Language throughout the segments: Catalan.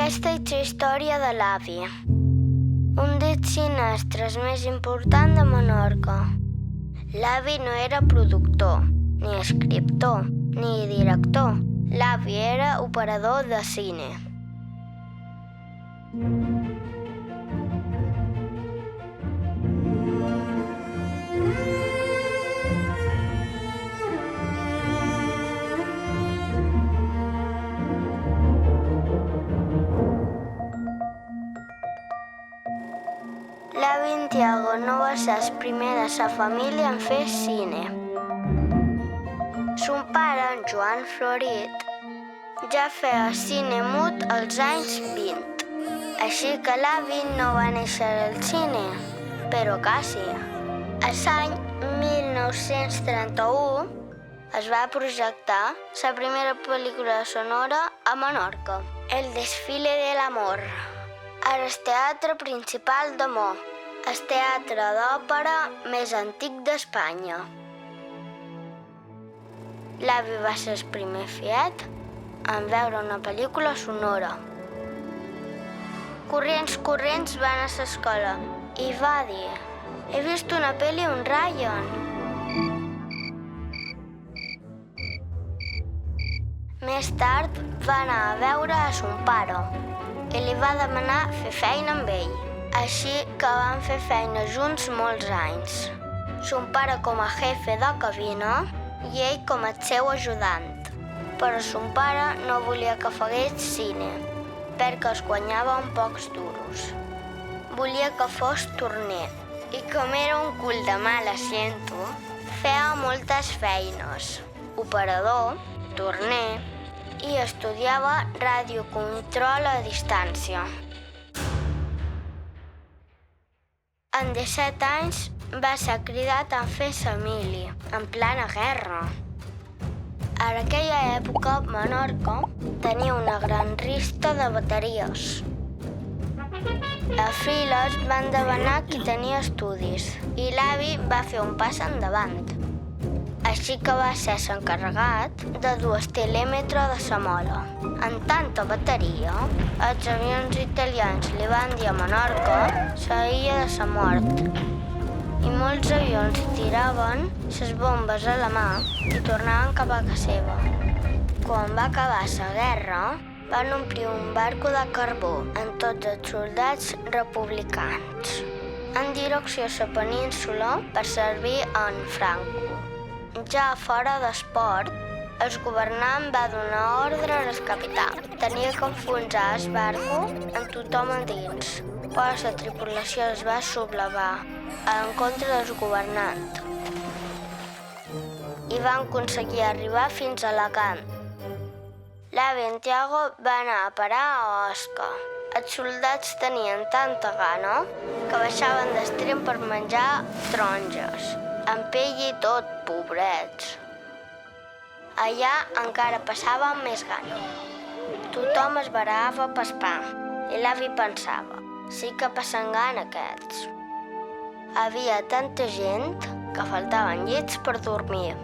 Aquesta és la història de l'avi, un dels cineastres més importants de Menorca. L'avi no era productor, ni escriptor, ni director. L'avi era operador de cine. L'avi Tiago no va ser el primer de sa família en fer cine. Son pare, en Joan Florit, ja feia cine mut als anys 20. Així que l'avi no va néixer al cine, però quasi. A l'any 1931 es va projectar la primera pel·lícula sonora a Menorca, El desfile de l'amor, al Teatre Principal de Mo, el teatre d'òpera més antic d'Espanya. L'avi va ser el primer fiet en veure una pel·lícula sonora. Corrents va anar a l'escola i va dir: «He vist una pel·li on Ryan». Més tard va anar a veure a son pare i li va demanar fer feina amb ell. Així que van fer feina junts molts anys. Son pare com a jefe de cabina i ell com el seu ajudant. Però son pare no volia que fegués cine, perquè es guanyava en pocs duros. Volia que fos torner. I com era un cul de mal asiento, feia moltes feines. Operador, torner, i estudiava radiocontrol a distància. En 17 anys va ser cridat a fer la mili, en plena guerra. A aquella època, Menorca tenia una gran rista de bateries. A files van demanar qui tenia estudis i l'avi va fer un pas endavant. Així que va ser l'encarregat de dur el telèmetre de la mola. En tanta bateria, els avions italians li van dir a Menorca la illa de la mort. I molts avions tiraven les bombes a la mà i tornaven cap a casa seva. Quan va acabar la guerra, van omplir un barco de carbó amb tots els soldats republicans en direcció a la península per servir en Franco. Ja fora d'esport, el governant va donar ordre al capità. Tenia que enfonsar el barco amb tothom a dins, però la tripulació es va sublevar en contra del governant i van aconseguir arribar fins a Alacant. L'avi Tiago va anar a parar a Osca. Els soldats tenien tanta gana que baixaven del tren per menjar taronges, amb pell i tot, pobrets. Allà encara passaven més gana. Tothom es barava pel pa i l'avi pensava: sí que passen gana aquests. Havia tanta gent que faltaven llits per dormir.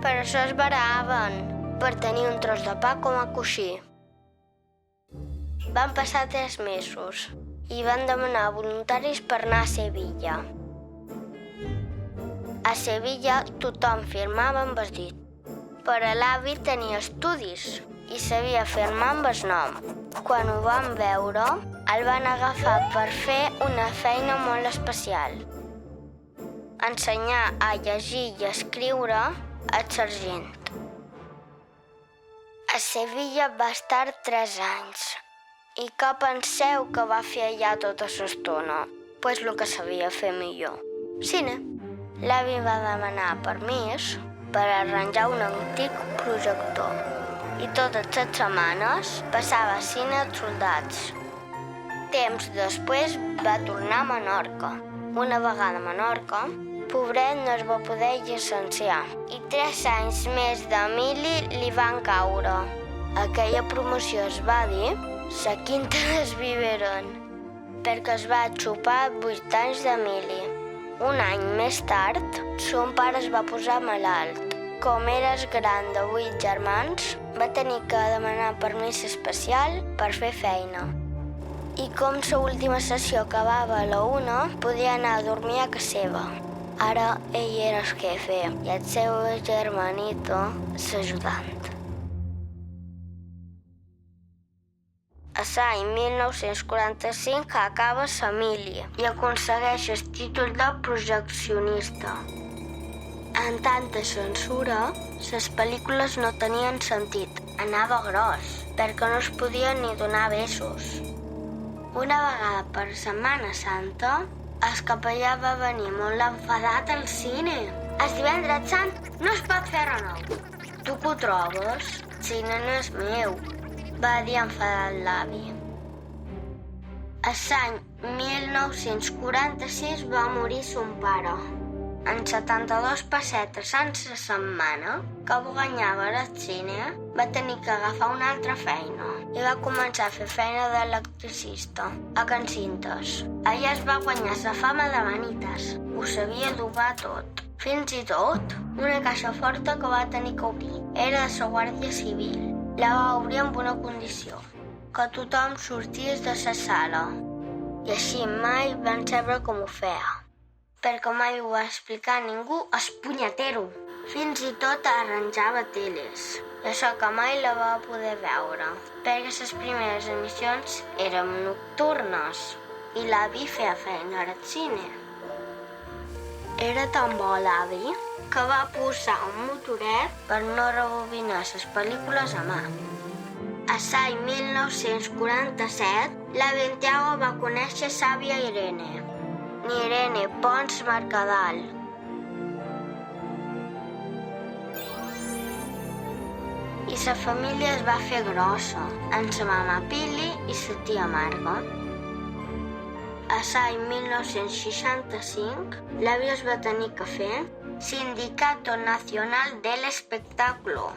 Per això es baraven, per tenir un tros de pa com a coixí. Van passar 3 mesos i van demanar voluntaris per anar a Sevilla. A Sevilla tothom firmava amb el dit, però l'avi tenia estudis i sabia firmar amb el nom. Quan ho van veure, el van agafar per fer una feina molt especial: ensenyar a llegir i escriure al sergent. A Sevilla va estar 3 anys. I què penseu que va fer allà tota l'estona? Pues el que sabia fer millor: cine. L'avi va demanar permís per arranjar un antic projector i totes les setmanes passava a cine als soldats. Temps després va tornar a Menorca. Una vegada a Menorca, pobret no es va poder llicenciar i 3 anys més de mili li van caure. Aquella promoció es va dir la quinta del biberon, perquè es va xupar 8 anys de mili. Un any més tard, son pare es va posar malalt Com eres gran de 8 germans, va tenir que demanar permís especial per fer feina. I com sa última sessió acabava a la 1, podia anar a dormir a casa seva. Ara ell era el jefe i el seu germanito l'ajudant. A l'any 1945 acaba l'Emili i aconsegueix el títol de projeccionista. En tanta censura, les pel·lícules no tenien sentit. Anava gros, perquè no es podien ni donar besos. Una vegada per Setmana Santa, el capellà va venir molt enfadat al cine. El divendres sant no es pot fer res nou. Tu que ho trobes? El cine no és meu, va dir enfadat l'avi. L'any 1946 va morir son pare. En 72 pessetes en la setmana que guanyava al cine, va tenir que agafar una altra feina i va començar a fer feina d'electricista a Can Cintes. Allà es va guanyar la fama de vanitas, ho sabia doblar tot. Fins i tot una caixa forta que va tenir que obrir era de la Guàrdia Civil. La va obrir amb una condició, que tothom sortís de la sala. I així mai van saber com ho feia, perquè mai ho va explicar a ningú, es punyetero. Fins i tot arranjava teles, i això que mai la va poder veure, perquè les primeres emissions eren nocturnes i l'avi feia feina al cine. Era tan bo l'avi que va posar un motoret per no rebobinar les pel·lícules a mà. A l'any 1947, l'avi Santiago va conèixer l'àvia Irene, ni Irene Pons Mercadal. I la família es va fer grossa, amb sa mama Pili i sa tia Marga. A l'any 1965, l'avi es va tenir que fer Sindicato Nacional del Espectáculo.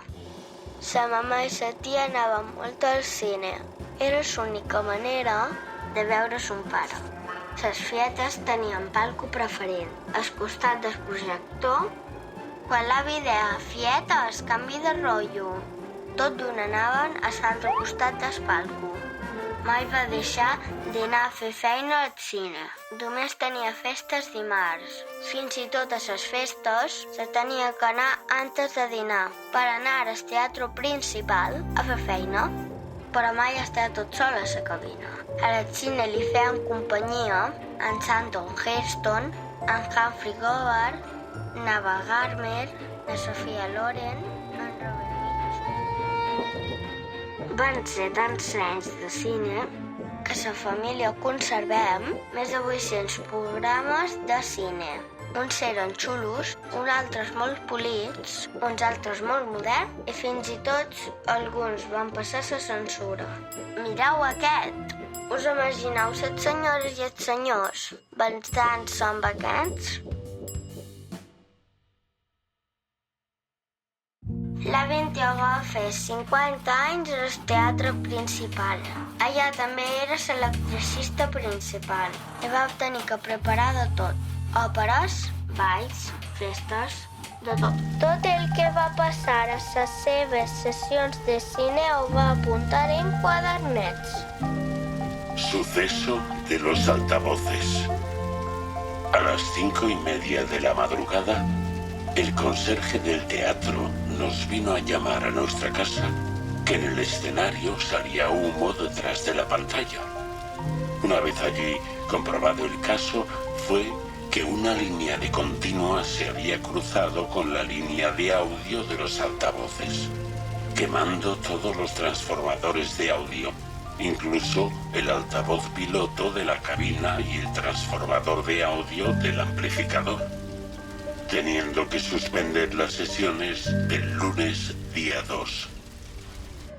Sa mama i sa tia anaven molt al cine. Era l'única manera de veure son pare. Les fietes tenien palco preferent, al costat del projector. Quan l'avi deia fietes, canvi de rotllo, tot d'un anaven a l'altre costat del palco. Mai va deixar d'anar a fer feina al cine. Només tenia festes dimarts. Fins i tot a les festes se tenia que anar antes de dinar per anar al teatre principal a fer feina. Però mai estava tot sol a la cabina. Al cine li feien companyia en Charlton Heston, en Humphrey Bogart, Ava Gardner, la Sophia Loren, en Robert Mitchum. Van ser tants anys de cine que la família conservem més de 800 programes de cine. Uns eren xulos, uns altres molt polits, uns altres molt moderns i fins i tot alguns van passar la censura. Mireu aquest! Us imagineu les senyores i els senyors pensant-se amb aquests? L'avi Santiago va fer 50 anys al teatre principal. Allà també era l'electricista principal i va tenir que preparar de tot. Òperes, balls, festes, de tot. Tot el que va passar a les seves sessions de cine ho va apuntar en quadernets. Suceso de los altavoces. A las 5:30 de la madrugada, el conserje del teatro nos vino a llamar a nuestra casa que en el escenario salía humo detrás de la pantalla. Una vez allí, comprobado el caso, fue que una línea de continua se había cruzado con la línea de audio de los altavoces, quemando todos los transformadores de audio, incluso el altavoz piloto de la cabina y el transformador de audio del amplificador, teniendo que suspender las sesiones del lunes día 2.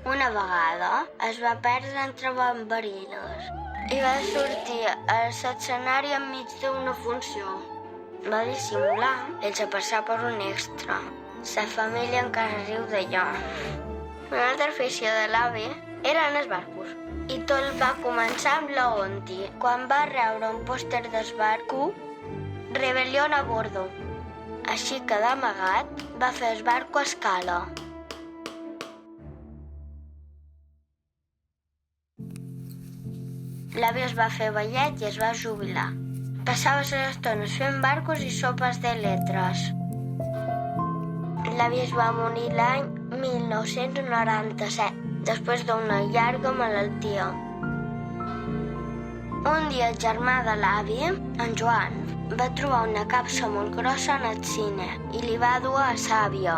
Una vegada es va perdre entre bambarines i va sortir a l'escenari enmig d'una funció. Va dissimular sense passar per un extra. La família encara riu d'allò. Una altra afició de l'avi eren els barcos. I tot va començar amb la Onti, quan va rebre un pòster del barco Rebelión a bordo. així que d'amagat va fer el barco a escala. L'avi es va fer vellet i es va jubilar. Passava les estones fent barcos i sopes de lletres. L'avi es va morir l'any 1997, després d'una llarga malaltia. Un dia el germà de l'avi, en Joan, va trobar una capsa molt grossa en el cine i li va dur a l'àvia.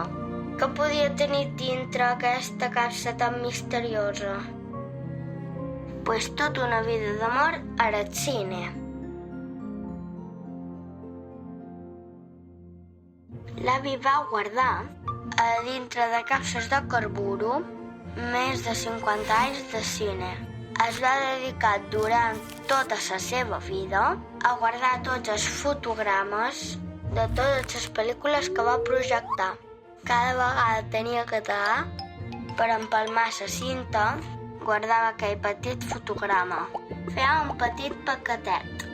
Què podia tenir dintre aquesta capsa tan misteriosa? Pues tota una vida d'amor era el cine. L'avi va guardar a dintre de capses de carburo més de 50 anys de cine. Es va dedicar durant tota la seva vida a guardar tots els fotogrames de totes les pel·lícules que va projectar. Cada vegada tenia que tallar per empalmar la cinta, guardava aquell petit fotograma. Feia un petit paquetet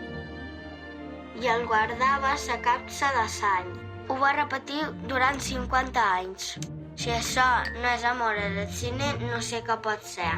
i el guardava a la capsa de sany. Ho va repetir durant 50 anys. Si això no és amor al cine, no sé què pot ser.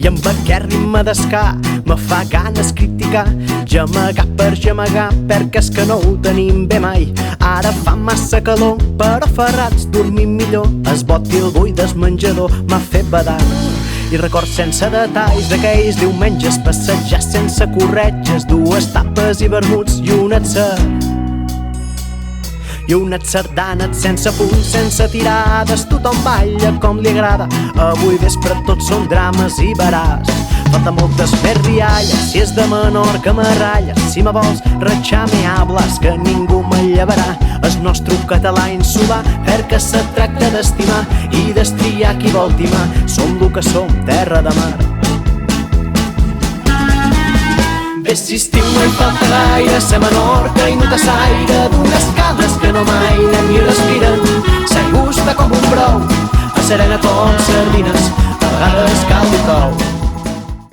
I amb aquest ritme d'esca me fa ganes criticar, gemegar per gemegar, perquè és que no ho tenim bé mai. Ara fa massa calor, però ferrats dormim millor. Es bot i el bull del menjador m'ha fet badar. I records sense detalls d'aquells diumenges passejats sense corretges, dues tapes i vermuts i un atzar. I unes sardanes sense punts, sense tirades, tothom balla com li agrada. Avui vespre tots són drames i veràs. Falta moltes més rialles, si és de menor que me ratlles. Si me vols ratxar me hables, que ningú me llevarà. El nostre català insular, perquè se tracta d'estimar i destriar qui vol timar. Som lo que som, terra de mar. Bé, si estiu no hi falta gaire, ser Menorca i no té saire, d'unes caldes que no mainen ni respiren. S'aigusta com un brou, a serena com sardines, a vegades cal i cou.